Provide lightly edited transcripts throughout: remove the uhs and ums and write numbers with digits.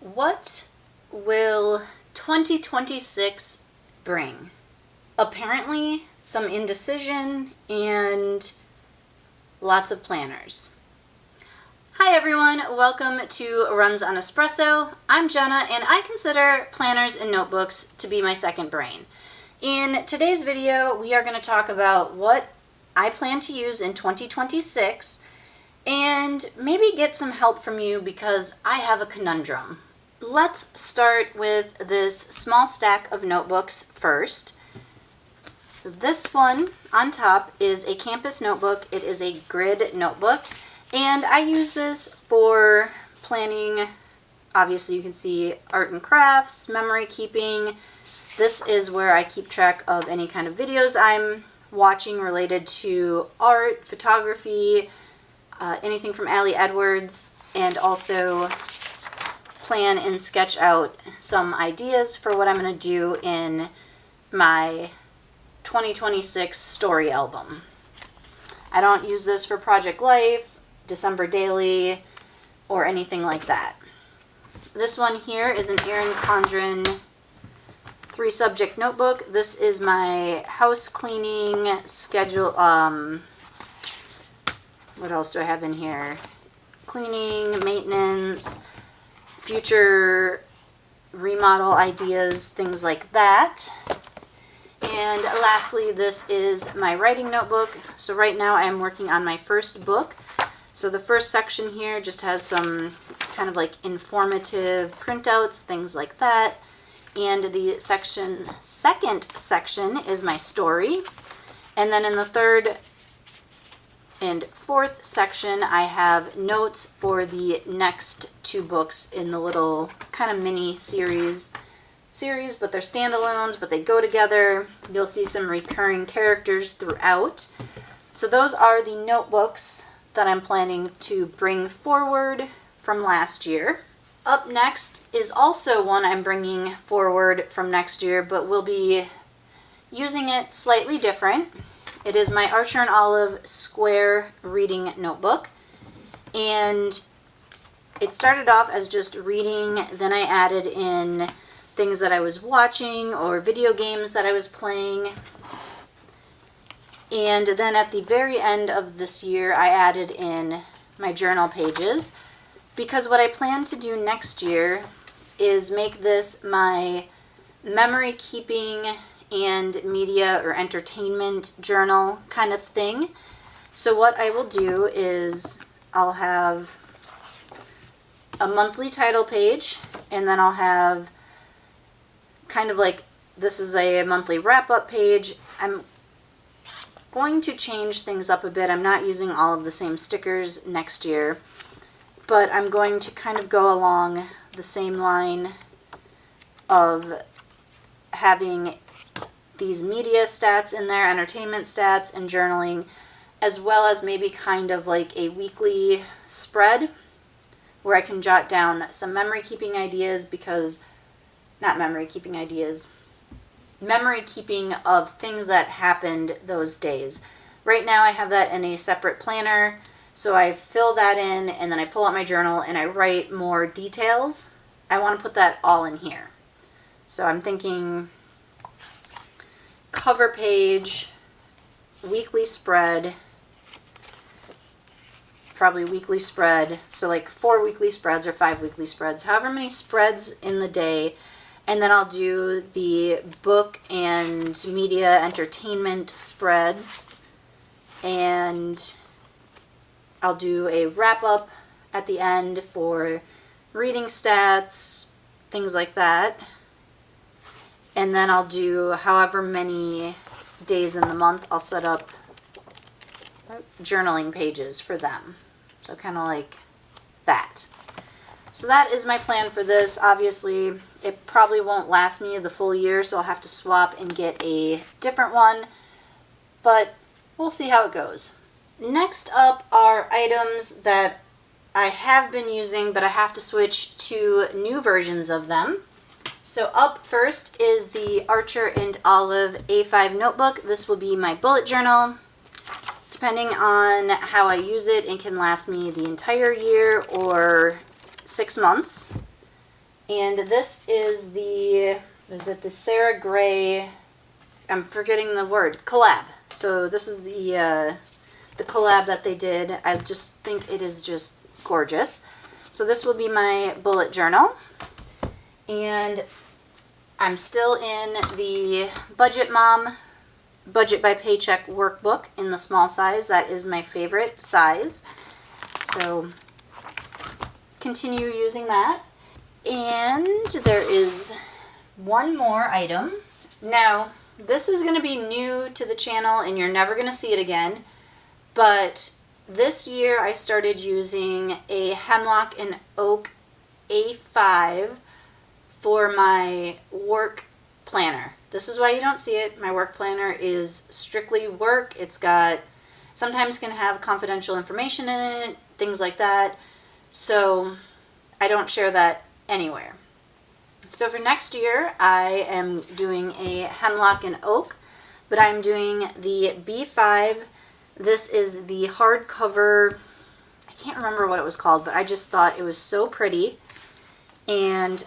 What will 2026 bring? Apparently, some indecision and lots of planners. Hi everyone, welcome to Runs on Espresso. I'm Jenna and I consider planners and notebooks to be my second brain. In today's video, we are going to talk about what I plan to use in 2026 and maybe get some help from you because I have a conundrum. Let's start with this small stack of notebooks first. So this one on top is a campus notebook. It is a grid notebook, and I use this for planning. Obviously, you can see art and crafts, memory keeping. This is where I keep track of any kind of videos I'm watching related to art, photography, anything from Allie Edwards, and also plan and sketch out some ideas for what I'm going to do in my 2026 story album. I don't use this for Project Life, December Daily, or anything like that. This one here is an Erin Condren 3-subject notebook. This is my house cleaning schedule. What else do I have in here? Cleaning, maintenance, future remodel ideas, things like that. And lastly, this is my writing notebook. So right now I'm working on my first book. So the first section here just has some kind of like informative printouts, things like that. And the second section is my story. And then in the third and fourth section, I have notes for the next 2 books in the little kind of mini series, but they're standalones, but they go together. You'll see some recurring characters throughout. So those are the notebooks that I'm planning to bring forward from last year. Up next is also one I'm bringing forward from next year, but we'll be using it slightly different. It is my Archer and Olive Square reading notebook, and it started off as just reading, then I added in things that I was watching or video games that I was playing, and then at the very end of this year I added in my journal pages, because what I plan to do next year is make this my memory keeping and media or entertainment journal kind of thing. So what I will do is I'll have a monthly title page, and then I'll have kind of like, this is a monthly wrap-up page. I'm going to change things up a bit. I'm not using all of the same stickers next year, but I'm going to kind of go along the same line of having these media stats in there, entertainment stats, and journaling, as well as maybe kind of like a weekly spread where I can jot down some memory keeping ideas, because, not memory keeping ideas, memory keeping of things that happened those days. Right now I have that in a separate planner, so I fill that in and then I pull out my journal and I write more details. I want to put that all in here. So I'm thinking cover page, weekly spread, probably weekly spread, so like 4 weekly spreads or 5 weekly spreads, however many spreads in the day, and then I'll do the book and media entertainment spreads, and I'll do a wrap-up at the end for reading stats, things like that. And then I'll do however many days in the month, I'll set up journaling pages for them. So kind of like that. So that is my plan for this. Obviously, it probably won't last me the full year, so I'll have to swap and get a different one. But we'll see how it goes. Next up are items that I have been using, but I have to switch to new versions of them. So up first is the Archer and Olive A5 notebook. This will be my bullet journal. Depending on how I use it, it can last me the entire year or 6 months. And this is the Sarah Gray, I'm forgetting the word, collab. So this is the collab that they did. I just think it is just gorgeous. So this will be my bullet journal. And I'm still in the Budget Mom Budget by Paycheck workbook in the small size. That is my favorite size. So continue using that. And there is one more item. Now, this is going to be new to the channel and you're never going to see it again. But this year I started using a Hemlock and Oak A5 for my work planner. This is why you don't see it. My work planner is strictly work. It's got, sometimes can have confidential information in it, things like that. So I don't share that anywhere. So for next year, I am doing a Hemlock and Oak, but I'm doing the B5. This is the hardcover, I can't remember what it was called, but I just thought it was so pretty. And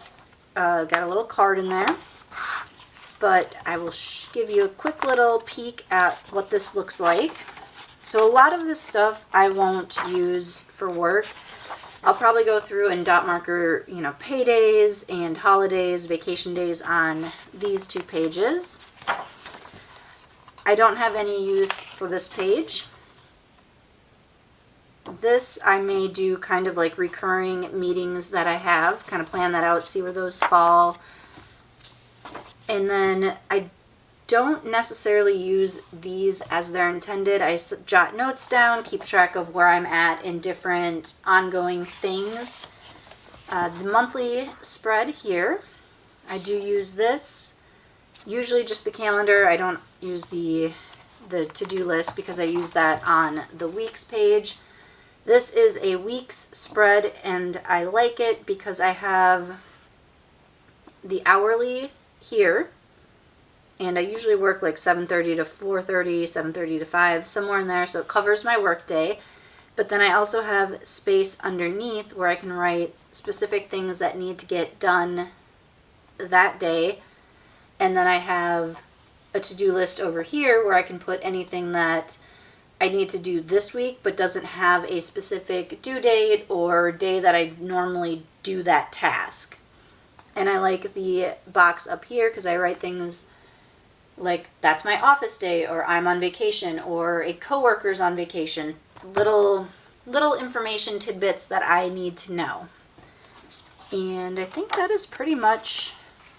got a little card in there. But I will give you a quick little peek at what this looks like. So a lot of this stuff I won't use for work. I'll probably go through and dot marker, paydays and holidays, vacation days on these 2 pages. I don't have any use for this page. This I may do kind of like recurring meetings that I have, kind of plan that out, see where those fall. And then I don't necessarily use these as they're intended. I jot notes down, keep track of where I'm at in different ongoing things. The monthly spread here, I do use this. Usually just the calendar. I don't use the to-do list because I use that on the weeks page. This is a weeks spread and I like it because I have the hourly here. And I usually work like 7:30 to 4:30, 7:30 to 5, somewhere in there. So it covers my work day. But then I also have space underneath where I can write specific things that need to get done that day. And then I have a to-do list over here where I can put anything that I need to do this week but doesn't have a specific due date or day that I normally do that task. And I like the box up here because I write things like that's my office day, or I'm on vacation, or a coworker's on vacation. Little information tidbits that I need to know. And I think that is pretty much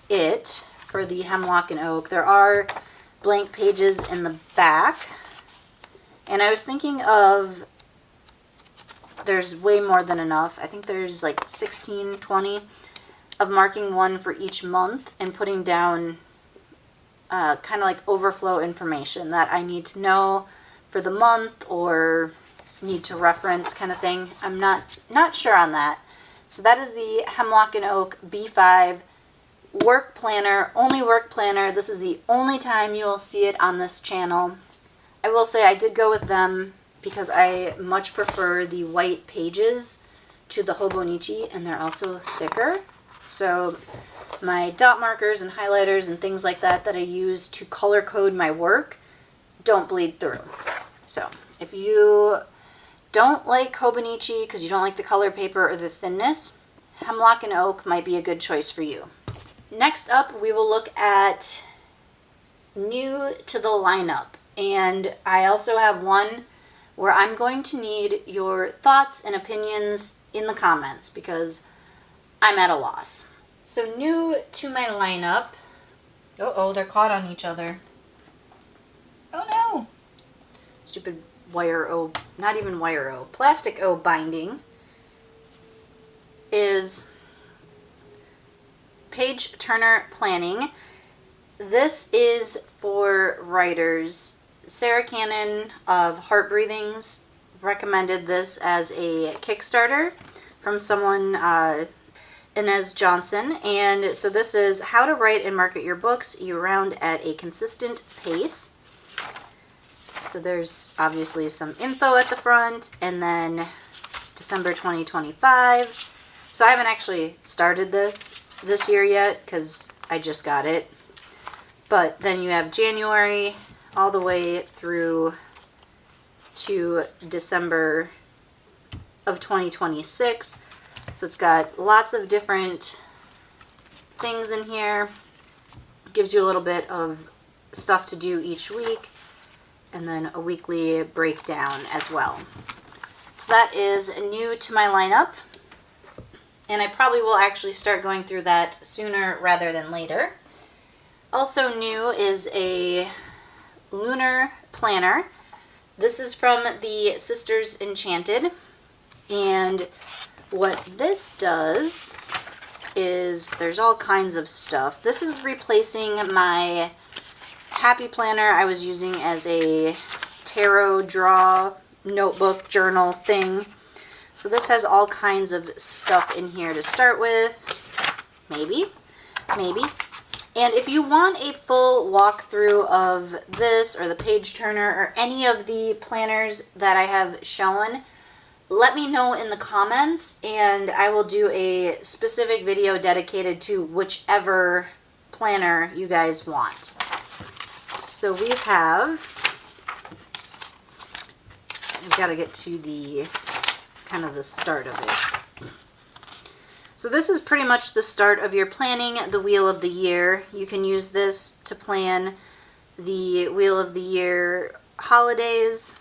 it for the Hemlock and Oak. There are blank pages in the back. And I was thinking of, there's way more than enough. I think there's like 16, 20 of marking one for each month and putting down kind of like overflow information that I need to know for the month or need to reference kind of thing. I'm not sure on that. So that is the Hemlock and Oak B5 work planner, only work planner. This is the only time you will see it on this channel. I will say I did go with them because I much prefer the white pages to the Hobonichi, and they're also thicker. So my dot markers and highlighters and things like that I use to color code my work don't bleed through. So if you don't like Hobonichi because you don't like the color paper or the thinness, Hemlock and Oak might be a good choice for you. Next up, we will look at new to the lineup. And I also have one where I'm going to need your thoughts and opinions in the comments because I'm at a loss. So new to my lineup. Uh-oh, they're caught on each other. Oh no! Stupid wire O, not even wire O, plastic O binding is Page Turner Planning. This is for writers. Sarah Cannon of Heart Breathings recommended this as a Kickstarter from someone, Inez Johnson. And so this is how to write and market your books year-round at a consistent pace. So there's obviously some info at the front, and then December 2025. So I haven't actually started this this year yet because I just got it. But then you have January all the way through to December of 2026. So it's got lots of different things in here. Gives you a little bit of stuff to do each week, and then a weekly breakdown as well. So that is new to my lineup, and I probably will actually start going through that sooner rather than later. Also new is a lunar planner. This is from the Sisters Enchanted, and what this does is there's all kinds of stuff. This is replacing my Happy Planner I was using as a tarot draw notebook journal thing. So this has all kinds of stuff in here to start with. Maybe. And if you want a full walkthrough of this or the page turner or any of the planners that I have shown, let me know in the comments and I will do a specific video dedicated to whichever planner you guys want. So we have, I've got to get to the kind of the start of it. So this is pretty much the start of your planning the Wheel of the Year. You can use this to plan the Wheel of the Year holidays,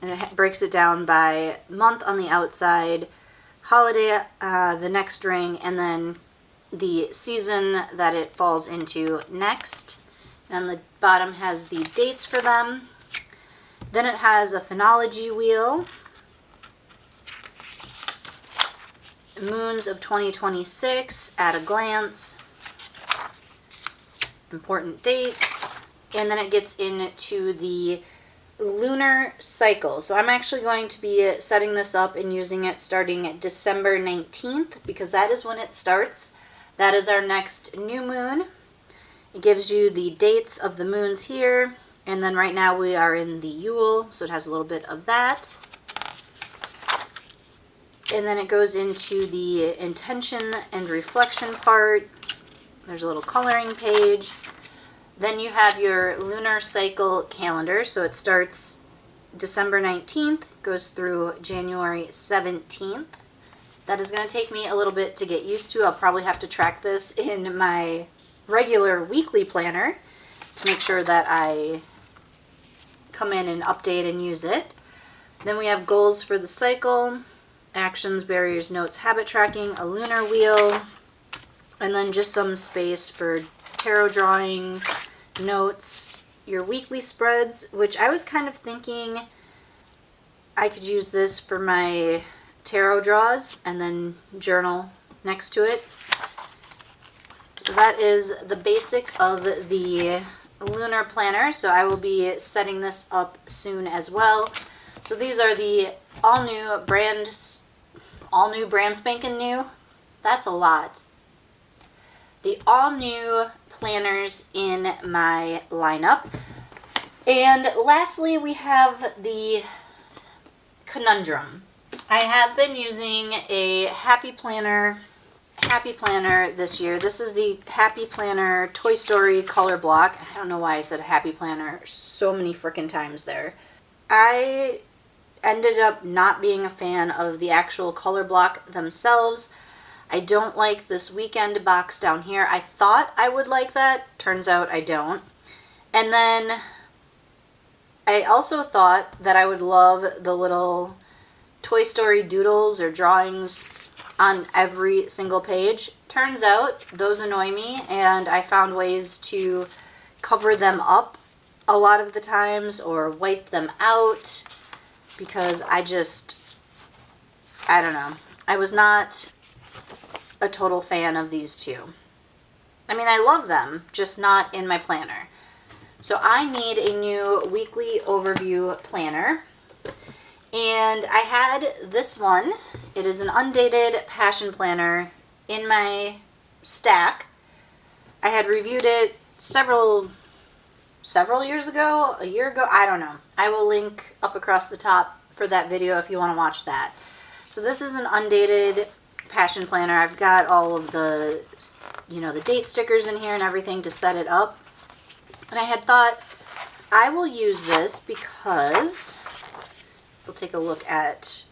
and it breaks it down by month on the outside, holiday, the next ring, and then the season that it falls into next. And on the bottom has the dates for them. Then it has a phonology wheel, moons of 2026 at a glance, important dates, and then it gets into the lunar cycle. So I'm actually going to be setting this up and using it starting December 19th because that is when it starts. That is our next new moon. It gives you the dates of the moons here, and then right now we are in the Yule, so it has a little bit of that. And then it goes into the intention and reflection part. There's a little coloring page. Then you have your lunar cycle calendar. So it starts December 19th, goes through January 17th. That is going to take me a little bit to get used to. I'll probably have to track this in my regular weekly planner to make sure that I come in and update and use it. Then we have goals for the cycle, actions, barriers, notes, habit tracking, a lunar wheel, and then just some space for tarot drawing, notes, your weekly spreads, which I was kind of thinking I could use this for my tarot draws and then journal next to it. So that is the basic of the lunar planner. So I will be setting this up soon as well. So these are the all new brand spanking new. That's a lot. The all new planners in my lineup. And lastly, we have the conundrum. I have been using a Happy Planner this year. This is the Happy Planner Toy Story color block. I don't know why I said Happy Planner so many freaking times there. I ended up not being a fan of the actual color block themselves. I don't like this weekend box down here. I thought I would like that. Turns out I don't. And then I also thought that I would love the little Toy Story doodles or drawings on every single page. Turns out those annoy me, and I found ways to cover them up a lot of the times or wipe them out because I don't know. I was not a total fan of these two. I mean, I love them, just not in my planner. So I need a new weekly overview planner. And I had this one. It is an undated passion planner in my stack. I had reviewed it several years ago, a year ago, I don't know. I will link up across the top for that video if you want to watch that. So this is an undated passion planner. I've got all of the you know, the date stickers in here and everything to set it up. And I had thought I will use this because we'll take a look at,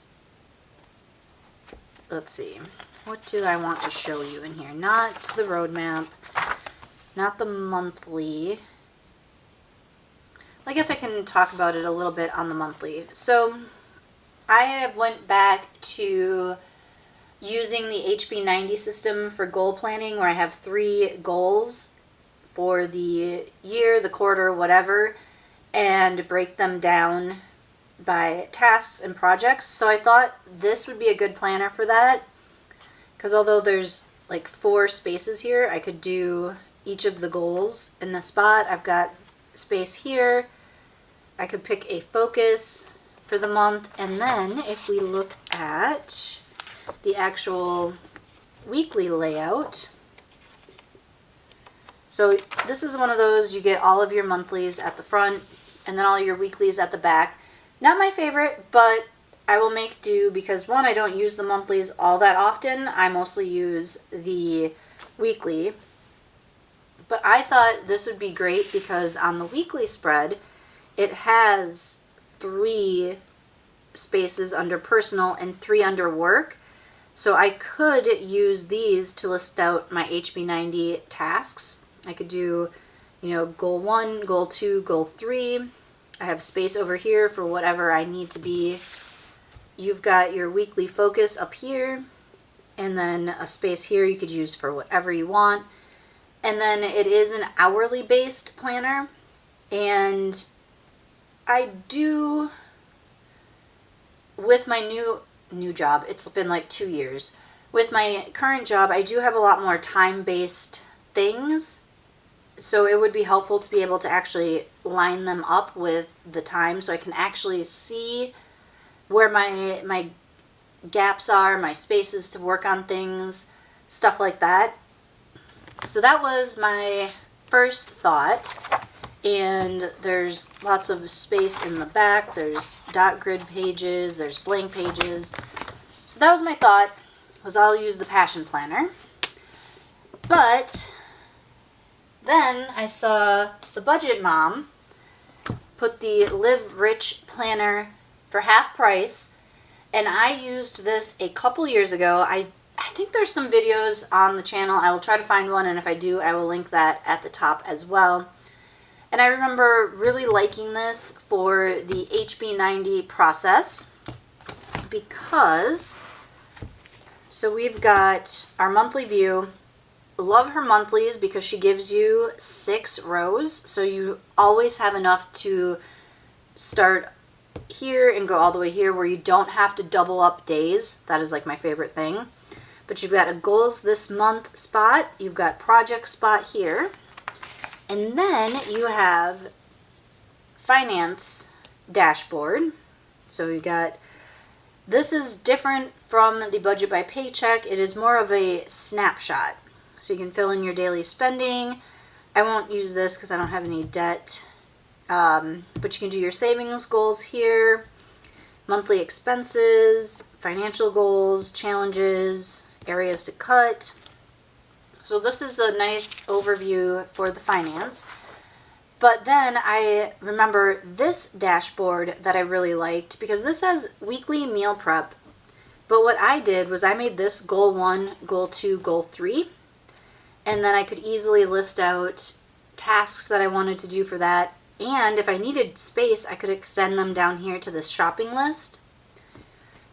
let's see, what do I want to show you in here? Not the roadmap, not the monthly. I guess I can talk about it a little bit on the monthly. So I have went back to using the HB90 system for goal planning, where I have 3 goals for the year, the quarter, whatever, and break them down by tasks and projects. So I thought this would be a good planner for that, because although there's like 4 spaces here, I could do each of the goals in a spot. I've got space here. I could pick a focus for the month, and then if we look at the actual weekly layout, so this is one of those, you get all of your monthlies at the front and then all your weeklies at the back. Not my favorite, but I will make do because, one, I don't use the monthlies all that often. I mostly use the weekly. But I thought this would be great because on the weekly spread, it has 3 spaces under personal and 3 under work. So I could use these to list out my HB90 tasks. I could do, you know, goal 1, goal 2, goal 3. I have space over here for whatever I need to be. You've got your weekly focus up here, and then a space here you could use for whatever you want. And then it is an hourly based planner, and I do, with my new job, it's been like 2 years. With my current job, I do have a lot more time-based things, so it would be helpful to be able to actually line them up with the time so I can actually see where my gaps are, my spaces to work on things, stuff like that. So that was my first thought. And there's lots of space in the back. There's dot grid pages, there's blank pages. So that was my thought, was I'll use the Passion Planner. But then I saw the Budget Mom put the Live Rich Planner for half price, and I used this a couple years ago. I think there's some videos on the channel. I will try to find one, and if I do, I will link that at the top as well. And I remember really liking this for the HB90 process because, so we've got our monthly view. Love her monthlies because she gives you 6 rows, so you always have enough to start here and go all the way here where you don't have to double up days. That is like my favorite thing. But you've got a goals this month spot, you've got project spot here, and then you have finance dashboard. So you got, this is different from the budget by paycheck. It is more of a snapshot. So you can fill in your daily spending. I won't use this because I don't have any debt. But you can do your savings goals here, monthly expenses, financial goals, challenges, areas to cut. So this is a nice overview for the finance. But then I remember this dashboard that I really liked because this has weekly meal prep. But what I did was I made this goal 1, goal 2, goal 3. And then I could easily list out tasks that I wanted to do for that. And if I needed space, I could extend them down here to this shopping list.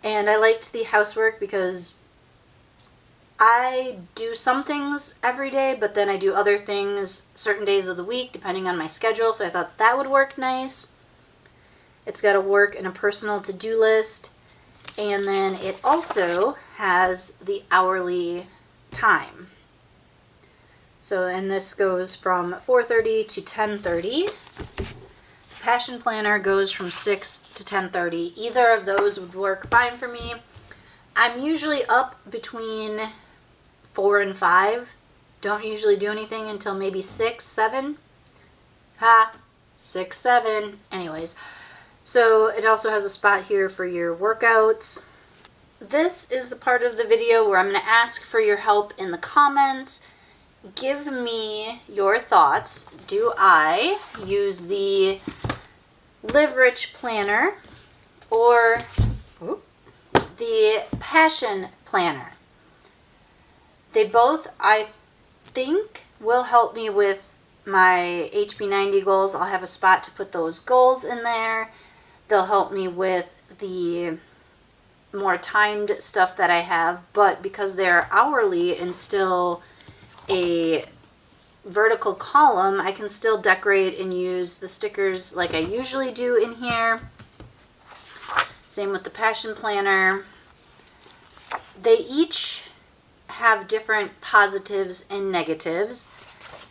And I liked the housework because I do some things every day, but then I do other things certain days of the week depending on my schedule, so I thought that would work nice. It's got a work and a personal to-do list, and then it also has the hourly time. So, and this goes from 4:30 to 10:30. Passion Planner goes from 6 to 10:30. Either of those would work fine for me. I'm usually up between 4 and 5. Don't usually do anything until maybe 6, 7. 6, 7. Anyways, so it also has a spot here for your workouts. This is the part of the video where I'm going to ask for your help in the comments. give me your thoughts. Do I use the Live Rich Planner or the Passion Planner? They both, I think, will help me with my HB90 goals. I'll have a spot to put those goals in there. They'll help me with the more timed stuff that I have, but because they're hourly and still a vertical column, I can still decorate and use the stickers like I usually do in here. Same with the Passion Planner. They each have different positives and negatives.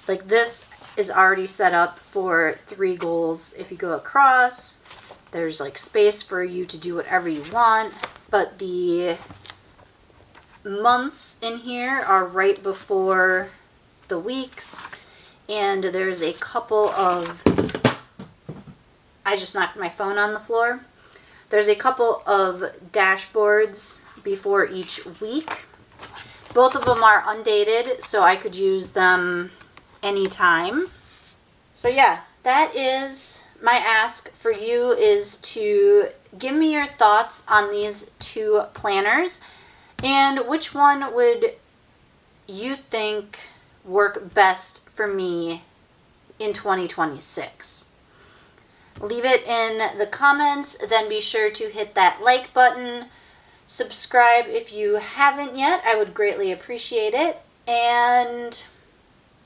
Like this is already set up for 3 goals. If you go across, there's like space for you to do whatever you want, but the months in here are right before the weeks, and there's a couple of, I just knocked my phone on the floor. There's a couple of dashboards before each week. Both of them are undated, so I could use them anytime. So yeah, that is my ask for you, is to give me your thoughts on these 2 planners and which one would you think work best for me in 2026. Leave it in the comments, then be sure to hit that like button. Subscribe if you haven't yet. I would greatly appreciate it. And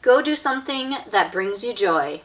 go do something that brings you joy.